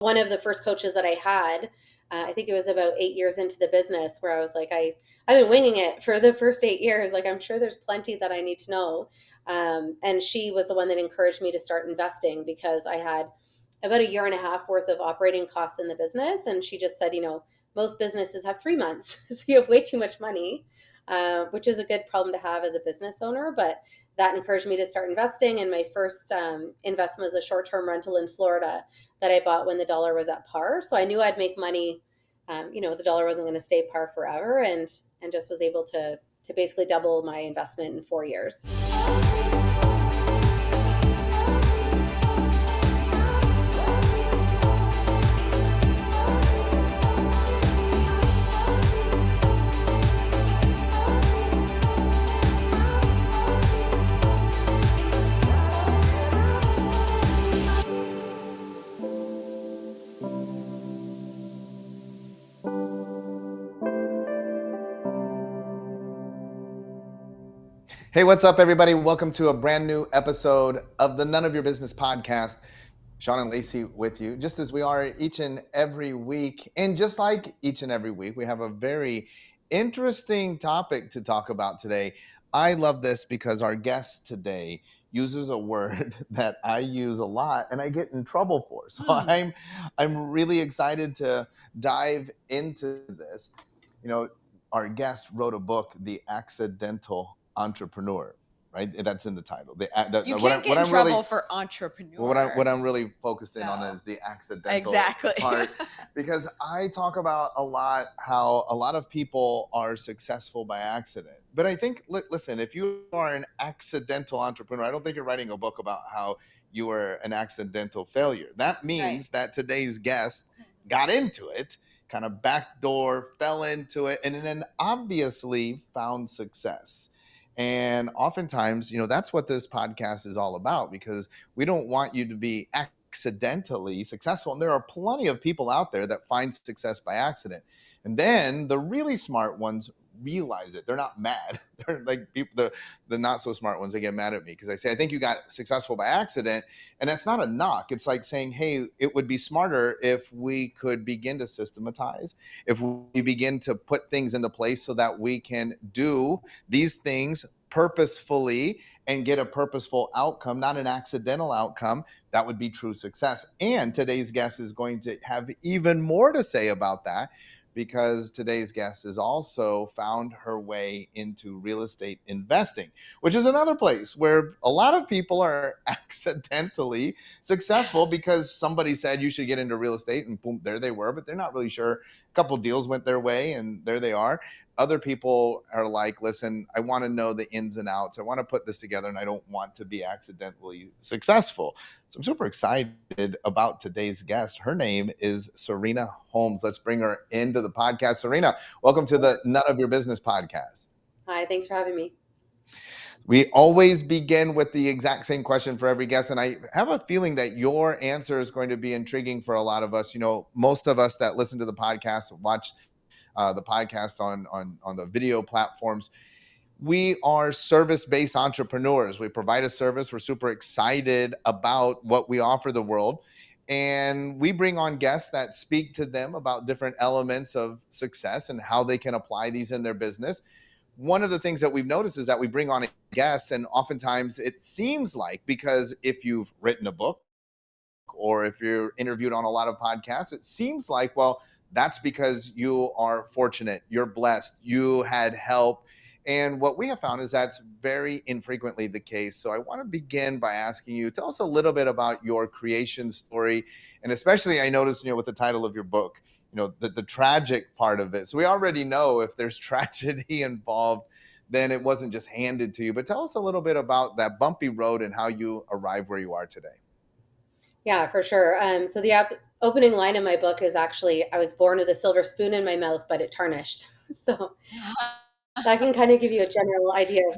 one of the first coaches that I had, I think it was about 8 years into the business, where I was like, I've been winging it for the first 8 years. Like, I'm sure there's plenty that I need to know. And she was the one that encouraged me to start investing, because I had about a year and a half worth of operating costs in the business. And she just said, most businesses have 3 months. So you have way too much money, which is a good problem to have as a business owner. But that encouraged me to start investing. And my first investment was a short-term rental in Florida that I bought when the dollar was at par. So I knew I'd make money. The dollar wasn't going to stay par forever, and just was able to basically double my investment in 4 years. Hey, what's up, everybody? Welcome to a brand new episode of the None of Your Business podcast. Sean and Lacey with you, just as we are each and every week. And just like each and every week, we have a very interesting topic to talk about today. I love this because our guest today uses a word that I use a lot and I get in trouble for. So I'm really excited to dive into this. Our guest wrote a book, The Accidental Entrepreneur, right? That's in the title. You can't get in trouble for entrepreneur. What I'm really focused in on is the accidental part, because I talk about a lot how a lot of people are successful by accident. But I think, listen, if you are an accidental entrepreneur, I don't think you're writing a book about how you were an accidental failure. That means that today's guest got into it, kind of backdoor, fell into it, and then obviously found success. And oftentimes, that's what this podcast is all about, because we don't want you to be accidentally successful. And there are plenty of people out there that find success by accident. And then the really smart ones realize it. They're not mad. They're like people, the not so smart ones, they get mad at me because I say, I think you got successful by accident. And that's not a knock. It's like saying, hey, it would be smarter if we could begin to systematize, if we begin to put things into place so that we can do these things purposefully and get a purposeful outcome, not an accidental outcome. That would be true success. And today's guest is going to have even more to say about that, because today's guest has also found her way into real estate investing, which is another place where a lot of people are accidentally successful because somebody said you should get into real estate, and boom, there they were, but they're not really sure. A couple deals went their way and there they are. Other people are like, listen, I want to know the ins and outs. I want to put this together and I don't want to be accidentally successful. So I'm super excited about today's guest. Her name is Serena Holmes. Let's bring her into the podcast. Serena, welcome to the None of Your Business podcast. Hi, thanks for having me. We always begin with the exact same question for every guest, and I have a feeling that your answer is going to be intriguing for a lot of us. Most of us that listen to the podcast, watch the podcast on the video platforms, we are service-based entrepreneurs. We provide a service. We're super excited about what we offer the world. And we bring on guests that speak to them about different elements of success and how they can apply these in their business. One of the things that we've noticed is that we bring on a guest, and oftentimes it seems like, because if you've written a book or if you're interviewed on a lot of podcasts, it seems like, well, that's because you are fortunate, you're blessed, you had help. And what we have found is that's very infrequently the case. So I want to begin by asking you, tell us a little bit about your creation story. And especially, I noticed, with the title of your book, the tragic part of it. So we already know if there's tragedy involved, then it wasn't just handed to you. But tell us a little bit about that bumpy road and how you arrived where you are today. Yeah, for sure. So the opening line in my book is actually, I was born with a silver spoon in my mouth, but it tarnished. So that can kind of give you a general idea of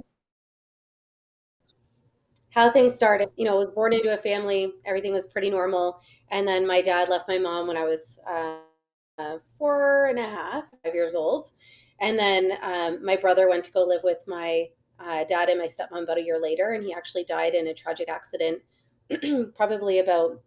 how things started. I was born into a family, everything was pretty normal. And then my dad left my mom when I was 4.5, 5 years old. And then my brother went to go live with my dad and my stepmom about a year later. And he actually died in a tragic accident, probably about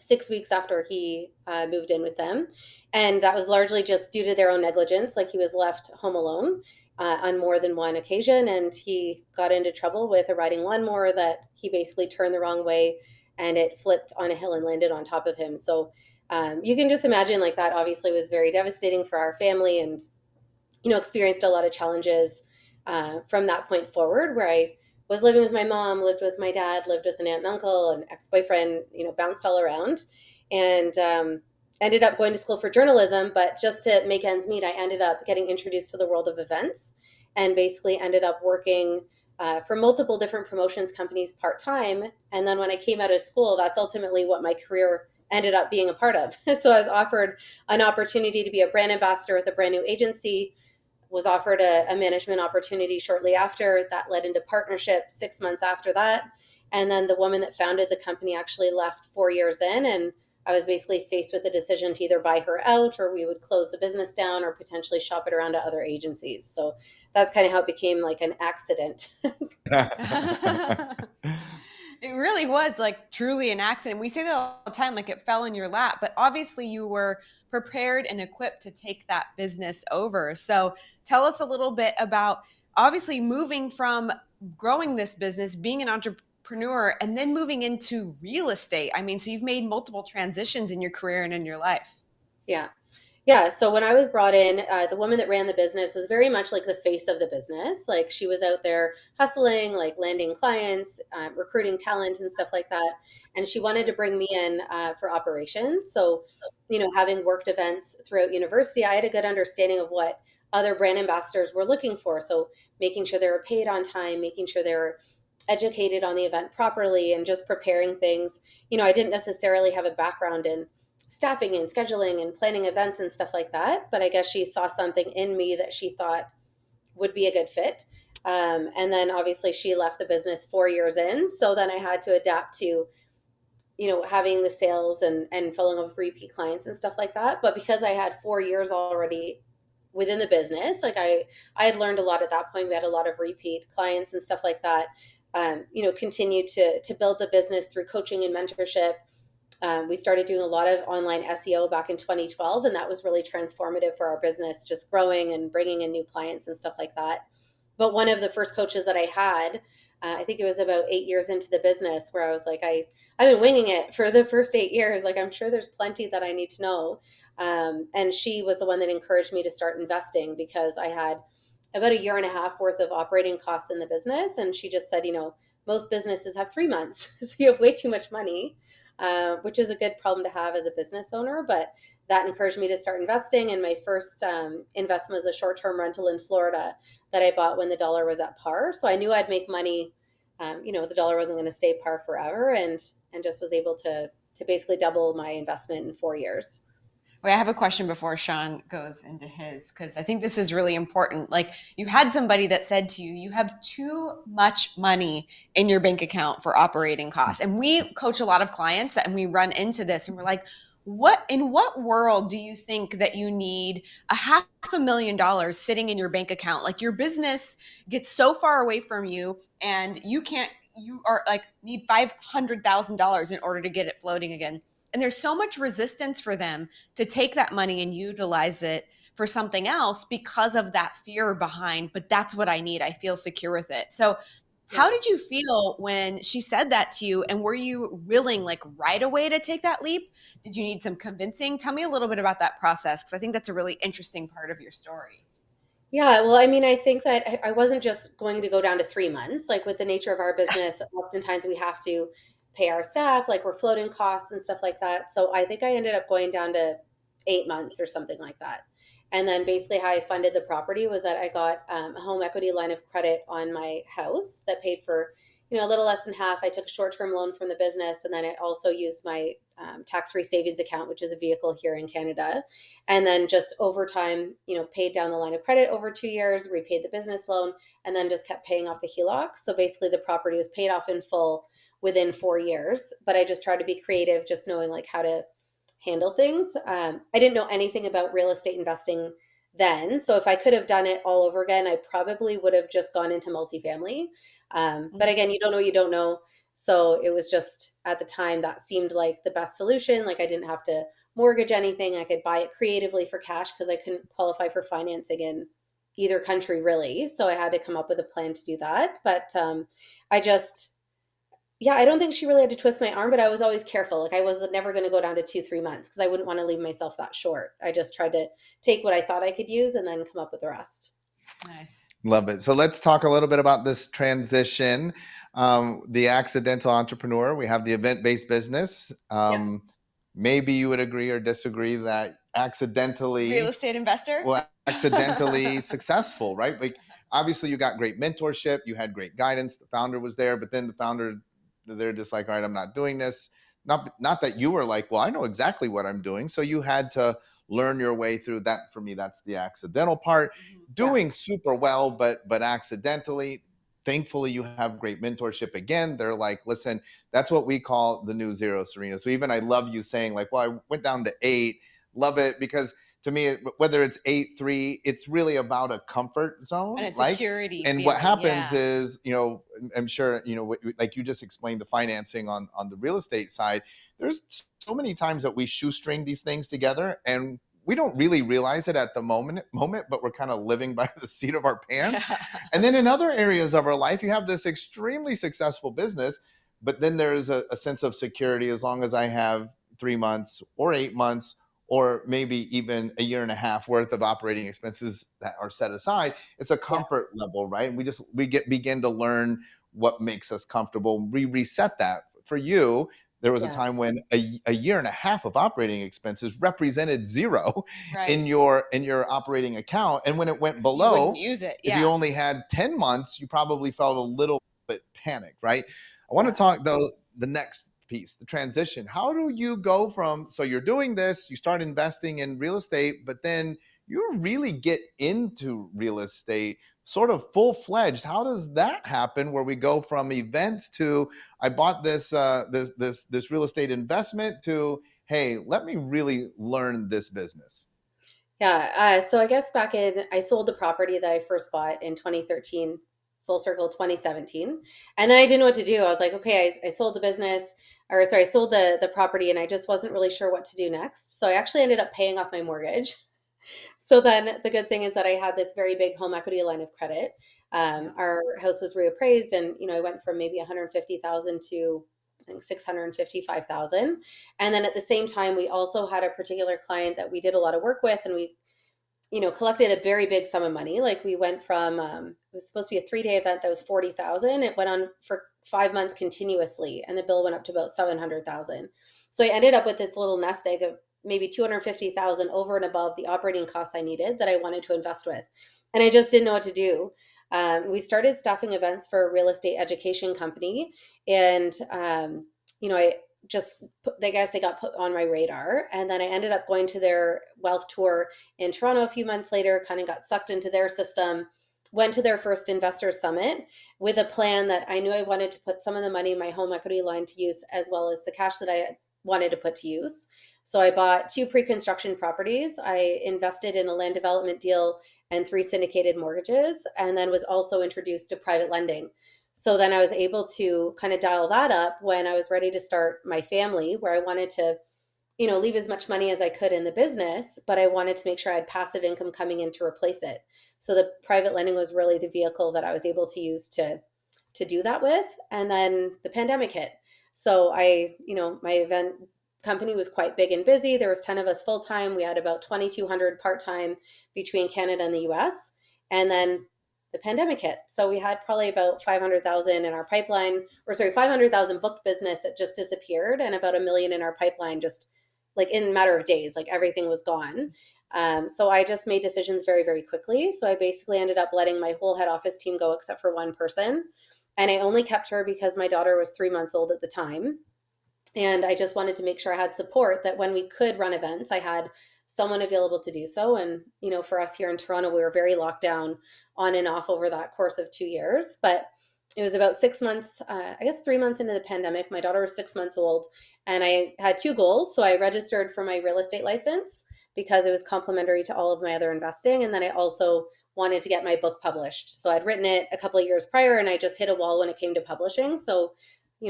6 weeks after he moved in with them. And that was largely just due to their own negligence. Like he was left home alone on more than one occasion. And he got into trouble with a riding lawnmower that he basically turned the wrong way and it flipped on a hill and landed on top of him. So you can just imagine like that obviously was very devastating for our family, and experienced a lot of challenges from that point forward, where I was living with my mom, lived with my dad, lived with an aunt and uncle, an ex-boyfriend, bounced all around, and ended up going to school for journalism. But just to make ends meet, I ended up getting introduced to the world of events, and basically ended up working for multiple different promotions companies part-time. And then when I came out of school, that's ultimately what my career ended up being a part of. So I was offered an opportunity to be a brand ambassador with a brand new agency, was offered a management opportunity shortly after. That led into partnership 6 months after that. And then the woman that founded the company actually left 4 years in, and I was basically faced with the decision to either buy her out, or we would close the business down, or potentially shop it around to other agencies. So that's kind of how it became like an accident. It really was like truly an accident. We say that all the time, like it fell in your lap, but obviously you were prepared and equipped to take that business over. So tell us a little bit about obviously moving from growing this business, being an entrepreneur, and then moving into real estate. I mean, so you've made multiple transitions in your career and in your life. Yeah. Yeah. So when I was brought in, the woman that ran the business was very much like the face of the business. Like she was out there hustling, like landing clients, recruiting talent and stuff like that. And she wanted to bring me in for operations. So, having worked events throughout university, I had a good understanding of what other brand ambassadors were looking for. So making sure they were paid on time, making sure they were educated on the event properly, and just preparing things. I didn't necessarily have a background in staffing and scheduling and planning events and stuff like that. But I guess she saw something in me that she thought would be a good fit. And then obviously she left the business 4 years in. So then I had to adapt to, having the sales and filling up with repeat clients and stuff like that. But because I had 4 years already within the business, like I had learned a lot at that point. We had a lot of repeat clients and stuff like that. Continued to build the business through coaching and mentorship. We started doing a lot of online SEO back in 2012, and that was really transformative for our business, just growing and bringing in new clients and stuff like that. But one of the first coaches that I had, I think it was about 8 years into the business, where I was like, I've been winging it for the first 8 years. Like, I'm sure there's plenty that I need to know. And she was the one that encouraged me to start investing, because I had about a year and a half worth of operating costs in the business. And she just said, most businesses have 3 months, so you have way too much money. Which is a good problem to have as a business owner. But that encouraged me to start investing. And my first investment was a short-term rental in Florida that I bought when the dollar was at par. So I knew I'd make money. The dollar wasn't going to stay par forever, and just was able to basically double my investment in 4 years. Wait, I have a question before Sean goes into his, because I think this is really important. Like, you had somebody that said to you, you have too much money in your bank account for operating costs. And we coach a lot of clients and we run into this and we're like, in what world do you think that you need $500,000 sitting in your bank account? Like, your business gets so far away from you and you are like need $500,000 in order to get it floating again. And there's so much resistance for them to take that money and utilize it for something else because of that fear behind, but that's what I need. I feel secure with it. So how did you feel when she said that to you? And were you willing, like, right away to take that leap? Did you need some convincing? Tell me a little bit about that process, because I think that's a really interesting part of your story. Yeah, well, I mean, I think that I wasn't just going to go down to 3 months. Like with the nature of our business, oftentimes we have to pay our staff, like we're floating costs and stuff like that. So I think I ended up going down to 8 months or something like that. And then basically how I funded the property was that I got a home equity line of credit on my house that paid for, a little less than half. I took a short-term loan from the business, and then I also used my tax-free savings account, which is a vehicle here in Canada. And then just over time, paid down the line of credit over 2 years, repaid the business loan, and then just kept paying off the HELOC. So basically the property was paid off in full within 4 years. But I just tried to be creative, just knowing like how to handle things. I didn't know anything about real estate investing then. So if I could have done it all over again, I probably would have just gone into multifamily. But again, you don't know what you don't know. So it was just at the time that seemed like the best solution. Like I didn't have to mortgage anything. I could buy it creatively for cash because I couldn't qualify for financing in either country really. So I had to come up with a plan to do that. But I just, yeah, I don't think she really had to twist my arm, but I was always careful. Like I was never going to go down to 2, 3 months because I wouldn't want to leave myself that short. I just tried to take what I thought I could use and then come up with the rest. Nice. Love it. So let's talk a little bit about this transition. The accidental entrepreneur, we have the event-based business. Yeah. Maybe you would agree or disagree that Real estate investor? accidentally successful, right? Like obviously you got great mentorship, you had great guidance, the founder was there, but then the founder, they're just like, all right, I'm not doing this. Not that you were like, well, I know exactly what I'm doing. So you had to learn your way through that. For me, that's the accidental part. Doing super well, but accidentally. Thankfully, you have great mentorship. Again, they're like, listen, that's what we call the new zero, Serena. So even I love you saying like, well, I went down to 8. Love it, because to me, whether it's 8-3, it's really about a comfort zone, and a like, security and feeling, what happens yeah. is, I'm sure, like you just explained the financing on the real estate side. There's so many times that we shoestring these things together and we don't really realize it at the moment, but we're kind of living by the seat of our pants. And then in other areas of our life, you have this extremely successful business, but then there's a sense of security as long as I have 3 months or 8 months or maybe even a year and a half worth of operating expenses that are set aside. It's a comfort level, right? And we begin to learn what makes us comfortable. We reset that. For you, there was a time when a year and a half of operating expenses represented 0 in your operating account. And when it went below, you wouldn't use it. If you only had 10 months, you probably felt a little bit panicked, right? I want to talk though, the next piece, the transition. How do you go from, so you're doing this, you start investing in real estate, but then you really get into real estate sort of full-fledged. How does that happen where we go from events to I bought this this real estate investment to, hey, let me really learn this business? Yeah. So I guess I sold the property that I first bought in 2013, full circle 2017. And then I didn't know what to do. I was like, okay, I sold the business, or sorry, I sold the property and I just wasn't really sure what to do next. So I actually ended up paying off my mortgage. So then the good thing is that I had this very big home equity line of credit. Our house was reappraised and, I went from maybe 150,000 to I think 655,000. And then at the same time, we also had a particular client that we did a lot of work with and we, collected a very big sum of money. Like we went from, it was supposed to be a 3-day event that was 40,000. It went on for 5 months continuously and the bill went up to about 700,000. So I ended up with this little nest egg of maybe 250,000 over and above the operating costs I needed that I wanted to invest with. And I just didn't know what to do. We started staffing events for a real estate education company. And, I just, I guess I got put on my radar. And then I ended up going to their wealth tour in Toronto a few months later, kind of got sucked into their system, went to their first investor summit with a plan that I knew I wanted to put some of the money in my home equity line to use, as well as the cash that I wanted to put to use. So I bought 2 pre-construction properties. I invested in a land development deal and 3 syndicated mortgages, and then was also introduced to private lending. So then I was able to kind of dial that up when I was ready to start my family, where I wanted to, leave as much money as I could in the business, but I wanted to make sure I had passive income coming in to replace it. So the private lending was really the vehicle that I was able to use to do that with. And then the pandemic hit. So my event company was quite big and busy. There was 10 of us full time. We had about 2,200 part time between Canada and the US. And then the pandemic hit. So we had probably about 500,000 in our pipeline, 500,000 booked business that just disappeared, and about 1 million in our pipeline, just like in a matter of days, like everything was gone. So I just made decisions very, very quickly. So I basically ended up letting my whole head office team go except for one person. And I only kept her because my daughter was 3 months old at the time. And I just wanted to make sure I had support, that when we could run events, I had someone available to do so. And, for us here in Toronto, we were very locked down on and off over that course of 2 years. But it was about 6 months, I guess 3 months into the pandemic. My daughter was 6 months old and I had 2 goals. So I registered for my real estate license because it was complementary to all of my other investing. And then I also wanted to get my book published. So I'd written it a couple of years prior and I just hit a wall when it came to publishing. So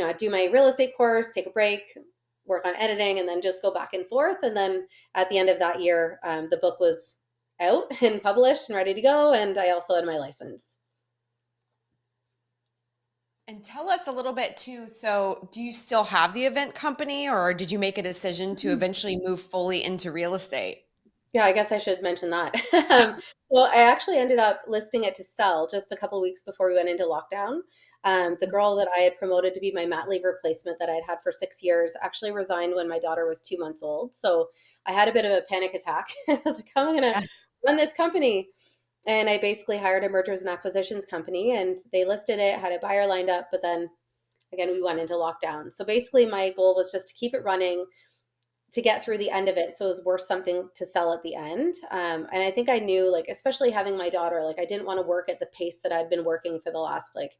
I'd do my real estate course, take a break, work on editing, and then just go back and forth. And then at the end of that year, the book was out and published and ready to go. And I also had my license. And tell us a little bit too. So do you still have the event company, or did you make a decision to eventually move fully into real estate? Yeah, I guess I should mention that. Well, I actually ended up listing it to sell just a couple weeks before we went into lockdown. The girl that I had promoted to be my mat leave replacement that I'd had for 6 years actually resigned when my daughter was 2 months old. So I had a bit of a panic attack. I was like, how am I going to run this company? And I basically hired a mergers and acquisitions company, and they listed it, had a buyer lined up, but then again, we went into lockdown. So basically my goal was just to keep it running, to get through the end of it, so it was worth something to sell at the end. And I think I knew, like, especially having my daughter, like, I didn't want to work at the pace that I'd been working for the last, like,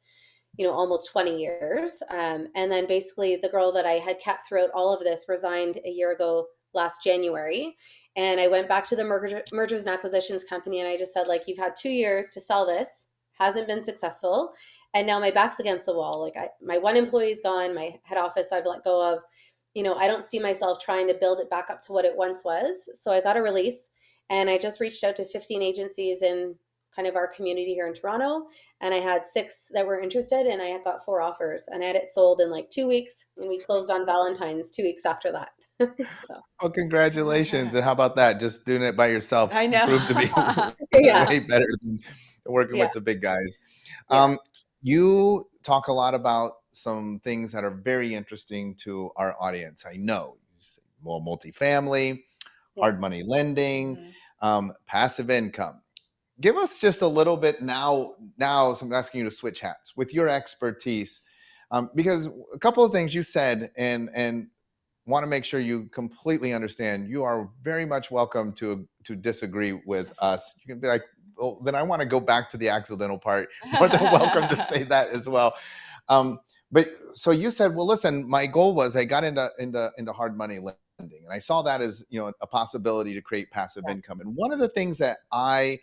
almost 20 years. And then basically the girl that I had kept throughout all of this resigned a year ago last January. And I went back to the mergers and acquisitions company, and I just said, like, you've had 2 years to sell this, hasn't been successful. And now my back's against the wall. Like, my one employee's gone, my head office I've let go of. I don't see myself trying to build it back up to what it once was. So I got a release, and I just reached out to 15 agencies in kind of our community here in Toronto. And I had 6 that were interested, and I had got 4 offers, and I had it sold in like 2 weeks. And we closed on Valentine's 2 weeks after that. So, Well, congratulations. And how about that? Just doing it by yourself I know. proved to be yeah. way better than working Yeah. with the big guys. Yeah. You talk a lot about some things that are very interesting to our audience. I know. More multifamily, hard Yes. money lending, passive income. Give us just a little bit now. So I'm asking you to switch hats with your expertise, because a couple of things you said, and want to make sure you completely understand. You are very much welcome to disagree with us. You can be like, well, then I want to go back to the accidental part. More than welcome to say that as well. But so you said, well, listen, my goal was I got into hard money lending, and I saw that as a possibility to create passive income. And one of the things that I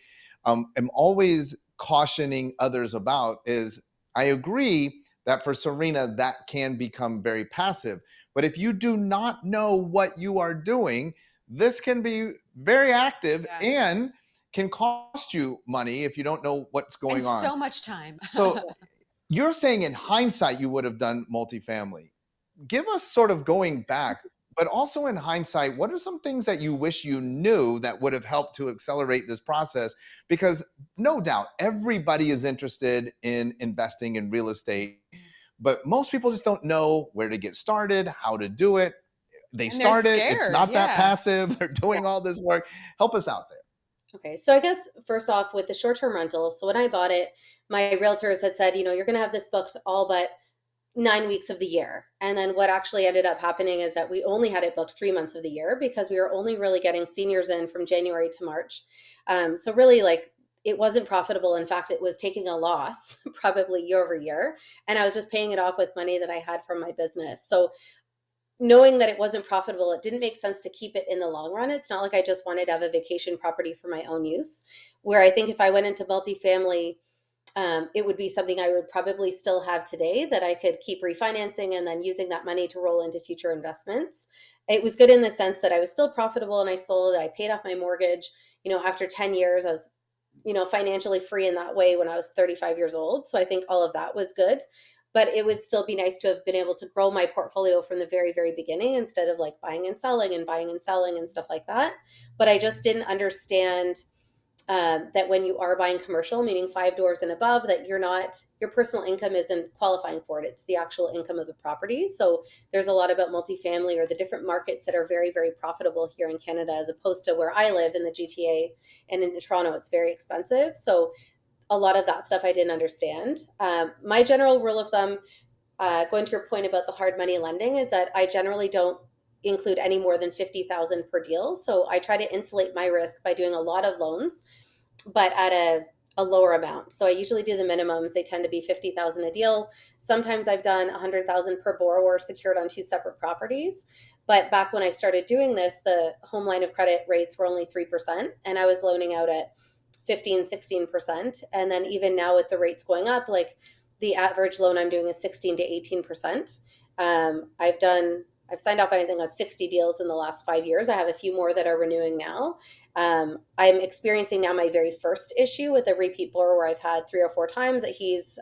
am always cautioning others about is I agree that for Serena that can become very passive. But if you do not know what you are doing, this can be very active and can cost you money if you don't know what's going on. So much time. So you're saying in hindsight you would have done multifamily. Give us sort of going back, but also in hindsight, what are some things that you wish you knew that would have helped to accelerate this process? Because no doubt everybody is interested in investing in real estate, but most people just don't know where to get started, how to do it. They start it, it's not that passive. They're doing all this work. Help us out there. Okay. So I guess first off, with the short-term rental, so when I bought it, my realtors had said, you're going to have this booked all but 9 weeks of the year. And then what actually ended up happening is that we only had it booked 3 months of the year, because we were only really getting seniors in from January to March. So really, like, it wasn't profitable. In fact, it was taking a loss probably year over year. And I was just paying it off with money that I had from my business. So knowing that it wasn't profitable, it didn't make sense to keep it in the long run. It's not like I just wanted to have a vacation property for my own use, where I think if I went into multifamily, it would be something I would probably still have today that I could keep refinancing and then using that money to roll into future investments. It was good in the sense that I was still profitable, and I sold it. I paid off my mortgage. After 10 years, I was, financially free in that way when I was 35 years old. So I think all of that was good. But it would still be nice to have been able to grow my portfolio from the very, very beginning, instead of like buying and selling and stuff like that. But I just didn't understand that when you are buying commercial, meaning 5 doors and above, that your personal income isn't qualifying for it. It's the actual income of the property. So there's a lot about multifamily or the different markets that are very, very profitable here in Canada, as opposed to where I live in the GTA and in Toronto, it's very expensive. So a lot of that stuff I didn't understand. My general rule of thumb, going to your point about the hard money lending, is that I generally don't include any more than 50,000 per deal. So I try to insulate my risk by doing a lot of loans, but at a lower amount. So I usually do the minimums. They tend to be 50,000 a deal. Sometimes I've done 100,000 per borrower secured on 2 separate properties. But back when I started doing this, the home line of credit rates were only 3%, and I was loaning out at 15, 16%. And then even now with the rates going up, like, the average loan I'm doing is 16 to 18%. I've signed off, I think, on 60 deals in the last 5 years. I have a few more that are renewing now. I'm experiencing now my very first issue with a repeat borrower I've had 3 or 4 times that he's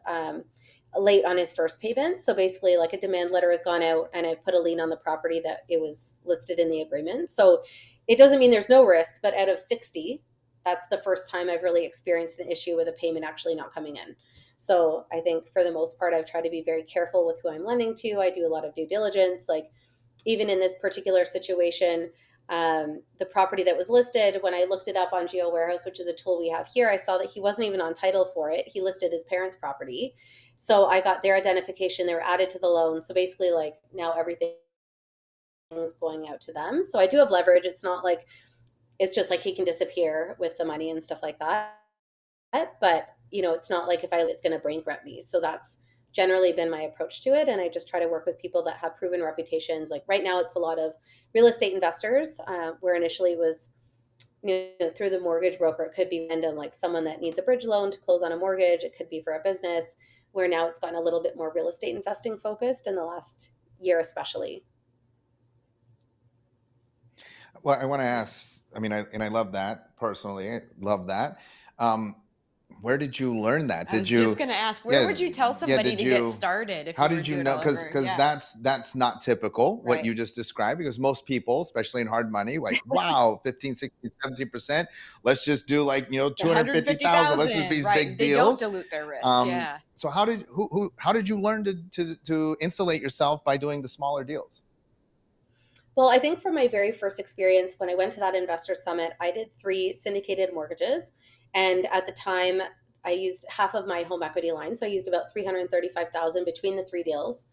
late on his first payment. So basically, like, a demand letter has gone out and I put a lien on the property that it was listed in the agreement. So it doesn't mean there's no risk, but out of 60, that's the first time I've really experienced an issue with a payment actually not coming in. So I think for the most part, I've tried to be very careful with who I'm lending to. I do a lot of due diligence. Like, even in this particular situation, the property that was listed, when I looked it up on Geo Warehouse, which is a tool we have here, I saw that he wasn't even on title for it. He listed his parents' property. So I got their identification. They were added to the loan. So basically, like, now everything is going out to them. So I do have leverage. It's not like it's just like he can disappear with the money and stuff like that. But, it's not like it's going to bankrupt me. So that's generally been my approach to it. And I just try to work with people that have proven reputations. Like right now, it's a lot of real estate investors, where initially it was, through the mortgage broker. It could be random, like someone that needs a bridge loan to close on a mortgage. It could be for a business, where now it's gotten a little bit more real estate investing focused in the last year, especially. Well, I want to ask, I love that personally. I love that. Where did you learn that? I was just going to ask, where would you tell somebody to get started if how you were did you doing know? it all over? Because that's not typical what Right. you just described, because most people, especially in hard money, like, wow, 15, 16, 17%. Let's just do like, 250,000. Let's just these big They deals. don't dilute their risk. So how did you learn to insulate yourself by doing the smaller deals? Well, I think from my very first experience, when I went to that investor summit, I did 3 syndicated mortgages. And at the time, I used half of my home equity line. So I used about 335,000 between the 3 deals.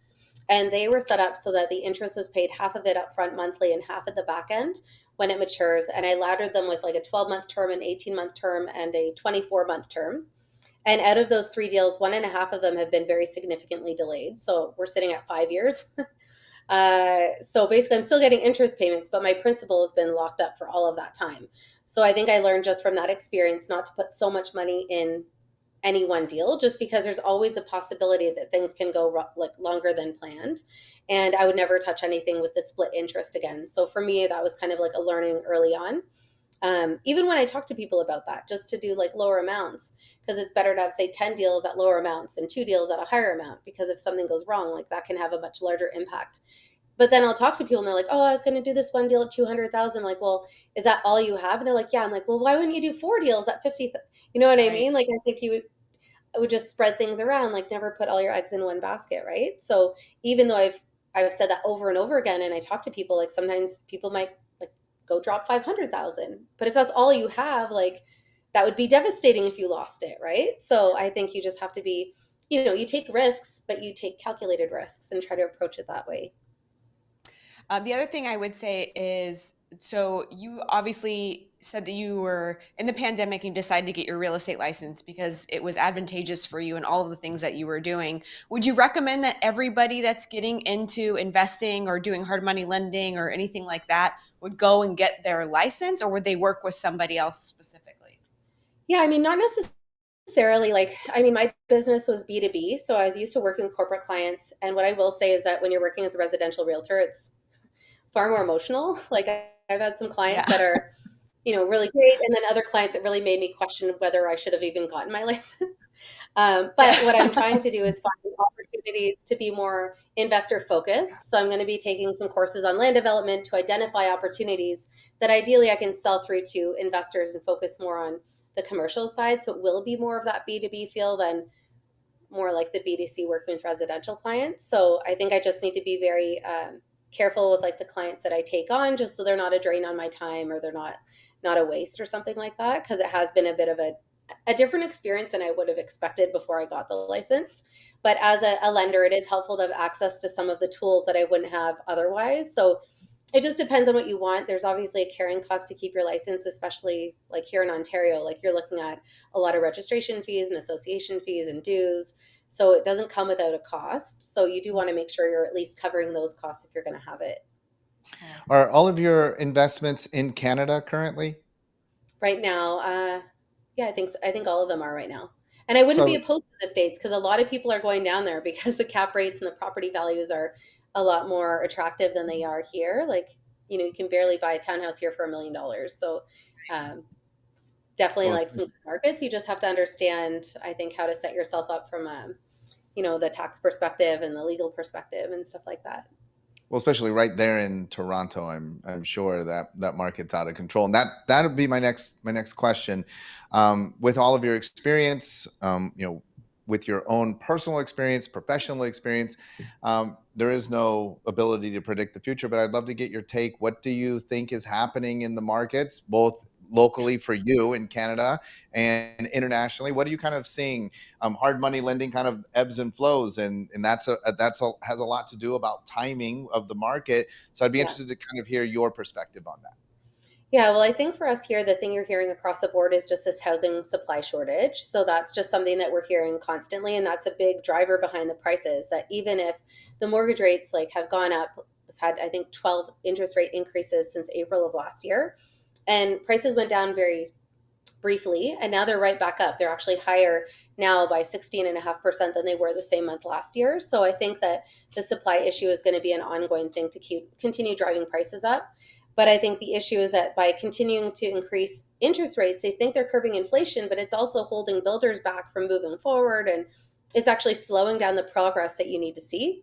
And they were set up so that the interest was paid half of it up front monthly and half at the back end when it matures. And I laddered them with like a 12-month term, an 18-month term, and a 24-month term. And out of those 3 deals, 1.5 of them have been very significantly delayed. So we're sitting at 5 years. So basically, I'm still getting interest payments, but my principal has been locked up for all of that time. So I think I learned just from that experience not to put so much money in any one deal, just because there's always a possibility that things can go like longer than planned. And I would never touch anything with the split interest again. So for me, that was kind of like a learning early on. Even when I talk to people about that, just to do like lower amounts, because it's better to have, say, 10 deals at lower amounts and 2 deals at a higher amount, because if something goes wrong, like that can have a much larger impact. But then I'll talk to people and they're like, oh, I was going to do this one deal at 200,000. I'm like, well, is that all you have? And they're like, yeah. I'm like, well, why wouldn't you do 4 deals at 50? You know what I mean? Like, I think I would just spread things around, like never put all your eggs in one basket. Right. So even though I've said that over and over again, and I talk to people, like sometimes people might like go drop 500,000, but if that's all you have, like that would be devastating if you lost it. Right. So I think you just have to be, you take risks, but you take calculated risks and try to approach it that way. The other thing I would say is, so you obviously said that you were in the pandemic and decided to get your real estate license because it was advantageous for you and all of the things that you were doing. Would you recommend that everybody that's getting into investing or doing hard money lending or anything like that would go and get their license, or would they work with somebody else specifically? Yeah, I mean, not necessarily. Like, I mean, my business was B2B, so I was used to working with corporate clients. And what I will say is that when you're working as a residential realtor, it's far more emotional. Like, I've had some clients that are, really great, and then other clients that really made me question whether I should have even gotten my license. But what I'm trying to do is find opportunities to be more investor focused. So I'm going to be taking some courses on land development to identify opportunities that ideally I can sell through to investors and focus more on the commercial side. So it will be more of that B2B feel than more like the B2C working with residential clients. So I think I just need to be very careful with like the clients that I take on, just so they're not a drain on my time, or they're not a waste or something like that. Because it has been a bit of a different experience than I would have expected before I got the license. But as a lender, it is helpful to have access to some of the tools that I wouldn't have otherwise. So it just depends on what you want. There's obviously a carrying cost to keep your license, especially like here in Ontario. Like, you're looking at a lot of registration fees and association fees and dues. So it doesn't come without a cost. So you do want to make sure you're at least covering those costs if you're going to have it. Are all of your investments in Canada currently? Right now, yeah, I think so. I think all of them are right now. And I wouldn't be So opposed to the States because a lot of people are going down there because the cap rates and the property values are a lot more attractive than they are here. Like, you can barely buy a townhouse here for $1 million. So, um, definitely well, like some markets. You just have to understand, I think, how to set yourself up from, the tax perspective and the legal perspective and stuff like that. Well, especially right there in Toronto, I'm sure that market's out of control, and that would be my next question. With all of your experience, with your own personal experience, professional experience, there is no ability to predict the future. But I'd love to get your take. What do you think is happening in the markets, both locally for you in Canada and internationally? What are you kind of seeing? Hard money lending kind of ebbs and flows, and that's has a lot to do about timing of the market. So I'd be Yeah. interested to kind of hear your perspective on that. Yeah, well, I think for us here, the thing you're hearing across the board is just this housing supply shortage. So that's just something that we're hearing constantly, and that's a big driver behind the prices. That even if the mortgage rates like have gone up, we've had I think 12 interest rate increases since April of last year, and prices went down very briefly, and now they're right back up. They're actually higher now by 16.5% than they were the same month last year. So I think that the supply issue is going to be an ongoing thing to continue driving prices up. But I think the issue is that by continuing to increase interest rates, they think they're curbing inflation, but it's also holding builders back from moving forward. And it's actually slowing down the progress that you need to see.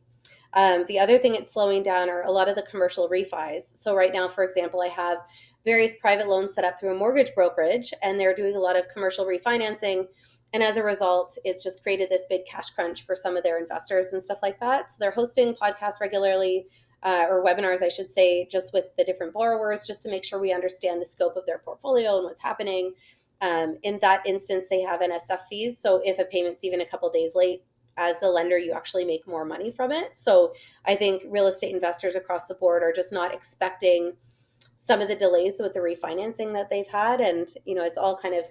The other thing it's slowing down are a lot of the commercial refis. So right now, for example, I have various private loans set up through a mortgage brokerage, and they're doing a lot of commercial refinancing. And as a result, it's just created this big cash crunch for some of their investors and stuff like that. So they're hosting podcasts regularly, or webinars, I should say, just with the different borrowers, just to make sure we understand the scope of their portfolio and what's happening. In that instance, they have NSF fees. So if a payment's even a couple days late, as the lender, you actually make more money from it. So I think real estate investors across the board are just not expecting some of the delays with the refinancing that they've had. And, it's all kind of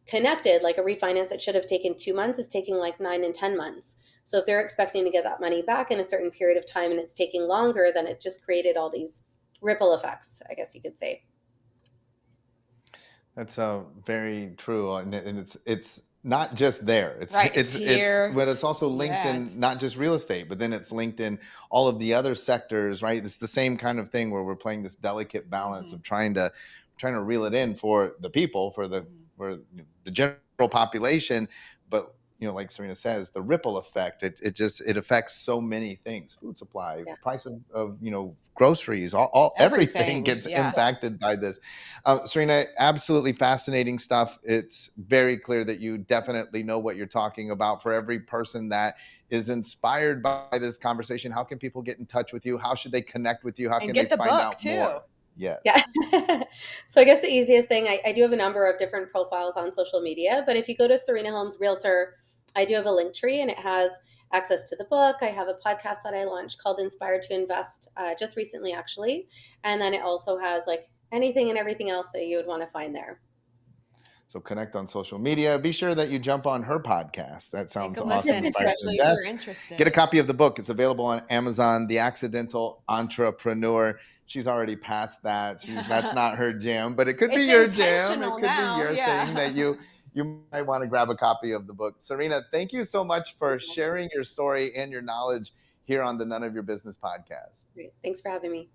connected. Like a refinance that should have taken 2 months is taking like 9 and 10 months. So if they're expecting to get that money back in a certain period of time and it's taking longer, then it's just created all these ripple effects, I guess you could say. That's very true, and it's not just there. It's Right, it's here. but it's also linked Yeah, in not just real estate, but then it's linked in all of the other sectors, right? It's the same kind of thing where we're playing this delicate balance of trying to reel it in for the people, for the general population, but like Serena says, the ripple effect, it affects so many things: food supply, Yeah. price of groceries, all everything gets impacted by this. Serena, absolutely fascinating stuff. It's very clear that you definitely know what you're talking about. For every person that is inspired by this conversation, how can people get in touch with you? How should they connect with you? How can they find out more? Yes. Yeah. So I guess the easiest thing, I do have a number of different profiles on social media, but if you go to Serena Holmes Realtor, I do have a link tree and it has access to the book. I have a podcast that I launched called Inspired to Invest just recently, actually. And then it also has like anything and everything else that you would want to find there. So connect on social media. Be sure that you jump on her podcast. That sounds awesome. Listen, especially if you're interested. Get a copy of the book. It's available on Amazon. The Accidental Entrepreneur. She's already past that. That's not her jam, but it could be your jam. It could be your thing that you might want to grab a copy of the book. Serena, thank you so much for sharing your story and your knowledge here on the None of Your Business podcast. Great. Thanks for having me.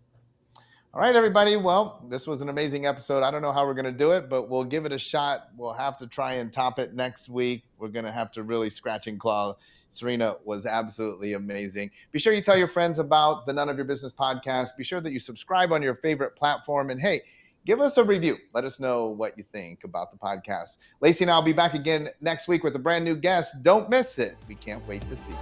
All right, everybody. Well, this was an amazing episode. I don't know how we're going to do it, but we'll give it a shot. We'll have to try and top it next week. We're going to have to really scratch and claw. Serena was absolutely amazing. Be sure you tell your friends about the None of Your Business podcast. Be sure that you subscribe on your favorite platform. And hey, give us a review. Let us know what you think about the podcast. Lacey and I will be back again next week with a brand new guest. Don't miss it. We can't wait to see you.